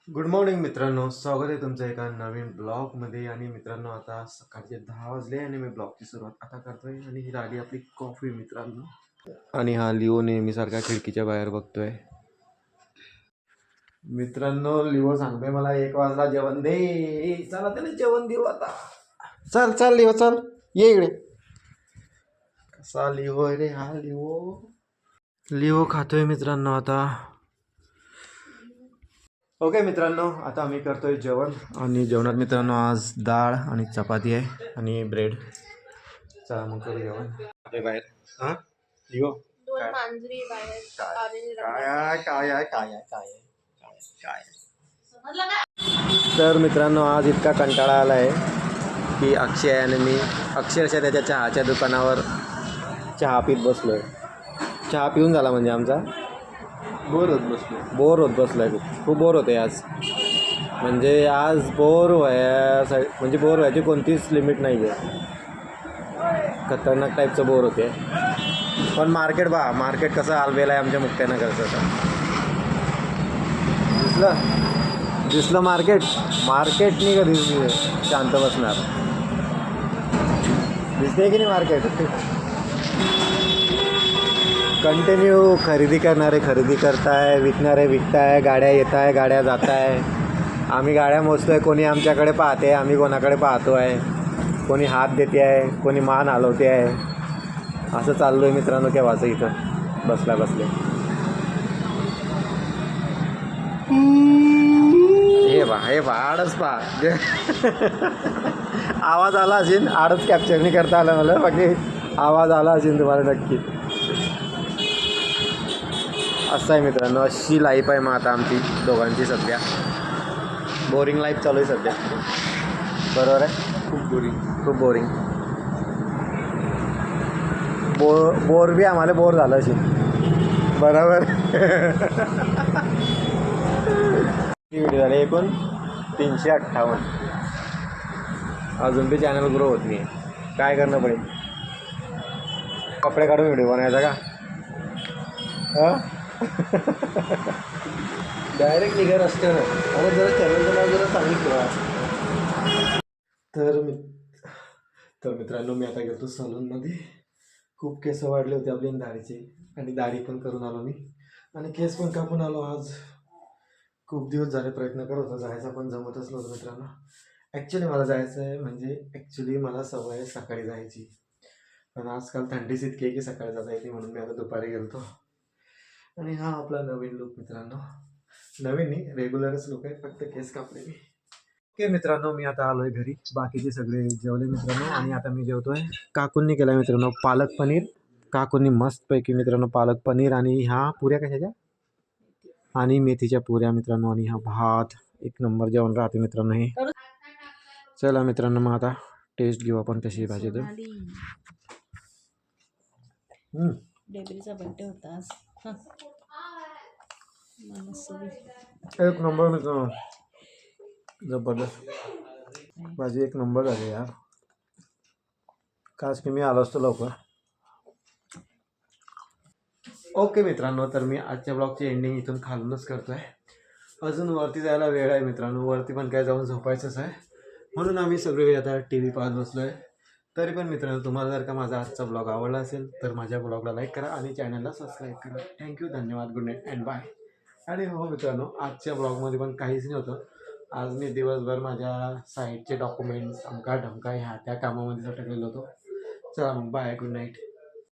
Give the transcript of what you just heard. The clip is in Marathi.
गुड मॉर्निंग मित्रांनो, स्वागत आहे तुमचं एका नवीन ब्लॉगमध्ये. आणि मित्रांनो, आता सकाळचे 10 वाजले आणि मी ब्लॉगची सुरुवात आता करतोय. आणि ही राहिली आपली कॉफी मित्रांनो. आणि हा लिओ नेहमीसारखा खिडकीच्या बाहेर बघतोय. मित्रांनो, लिओ सांगतोय मला 1 वाजला जेवण दे. चला त्याला जेवण देऊ आता. चल चल लिओ, चल ये इकडे. कसा लिओ आहे रे हा लिओ. लिओ खातोय मित्रांनो आता. ओके मित्रांनो, आता आम्ही करतोय जेवण. आणि जेवणात मित्रांनो आज डाळ आणि चपाती आहे आणि ब्रेड. चला मग करू जेवण. ते बाहेर हां लिओ दोन मांजरी बाहेर काय आहे काय आहे काय आहे काय आहे काय आहे. तर मित्रांनो, आज इतका कंटाळा आला आहे की अक्षय आणि मी अक्षरशः त्याच्या चहाच्या दुकानावर चहा पीत बसलो आहे. चहा पिऊन झाला म्हणजे आमचा बोर होत बसलो खूप बोर होते आज. म्हणजे आज बोर म्हणजे बोर व्हायची कोणतीच लिमिट नाही आहे. खतरनाक टाईपचं बोर होते. पण मार्केट कसं आलबेलं आहे आमच्या मुक्त्यानगरचं. दिसलं मार्केटनी कधी शांत बसणार. दिसते की नाही मार्केट. कंटिन्यू खरेदी करणारे खरेदी करताय, विकणारे विकताय, गाड्या येत आहे गाड्या जात आहे. आम्ही गाड्या मोजतोय, कोणी आमच्याकडे पाहते, आम्ही कोणाकडे पाहतो आहे. कोणी हात देते आहे, कोणी मान हलवते आहे. असं चाललो आहे मित्रांनो केव्हाचं इथं बसले. हे बा आडच पा आवाज आला असेल. आडच कॅप्चर नाही करता आलं मला, बाकी आवाज आला असेल तुम्हाला नक्की. असं आहे मित्रांनो, अशी लाईफ आहे मग आता आमची दोघांची सध्या. बोरिंग लाईफ चालू आहे सध्या. बरोबर आहे. खूप बोरिंग. बोर बी आम्हाला बोर झालं असेल. बरोबर. व्हिडिओ झाले एकूण 358. अजून बी चॅनल ग्रो होत नाही. काय करणं पडेल. कपडे काढून व्हिडिओ बनायचा का. डायरेक्ट निघार असतं ना. आणि जरा चॅनलचं नाव जरा सांगितलं. तर मित्रांनो, मी आता गेलो सलूनमध्ये. खूप केस वाढले होते आपली दाढीचे. आणि दाढी पण करून आलो मी. आणि केस पण कापून आलो आज. खूप दिवस झाले प्रयत्न करत होता जायचा, पण जमतच नव्हतं मित्रांनो. ॲक्च्युली मला जायचं आहे, म्हणजे मला सवय आहे सकाळी जायची. पण आजकाल थंडीच इतकी आहे की सकाळी जाता येते, म्हणून मी आता दुपारी गेलो. आणि हा आपला नवीन लुक मित्रांनो. नवीन नाही, रेग्युलरच लुक आहे, फक्त केस कापले मी. ओके मित्रांनो, मी आता आलोय घरी. बाकीचे सगळे जेवले मित्रांनो. आणि आता मी जेवतोय. काकूंनी केला मित्रांनो पालक पनीर. काकूंनी मस्तपैकी मित्रांनो पालक पनीर आणि ह्या पुऱ्या कशाच्या आणि मेथीच्या पुऱ्या मित्रांनो. आणि हा भात. एक नंबर जेवण राहते मित्रांनो हे. चला मित्रांनो, मग आता टेस्ट घेऊ आपण कशी भाजी. तर डेबरीचा बड्डे होता आज. एक नंबर मित्रांनो, जबरदस्त भाजी. एक नंबर झाली यार. खास की मी आलो असतो लवकर. ओके मित्रांनो, तर मी आजच्या ब्लॉगची एंडिंग इथून खालूनच करतोय. अजून वरती जायला वेळ आहे मित्रांनो. वरती पण काय जाऊन झोपायचंच आहे, म्हणून आम्ही सगळे आता टी व्ही पाहत बसलो आहे. तरी पण मित्रांनो, तुम्हाला जर का माझा आजचा ब्लॉग आवडला असेल तर माझ्या ब्लॉगला लाईक करा आणि चॅनलला सबस्क्राईब करा. थँक्यू, धन्यवाद, गुड नाईट अँड बाय. आणि हो मित्रांनो, आजच्या ब्लॉगमध्ये पण काहीच नाही होतं. आज मी दिवसभर माझ्या साईटचे डॉक्युमेंट्स अमका ढमका ह्या त्या कामामध्ये सटकलेलो होतो. चला मग बाय, गुड नाईट.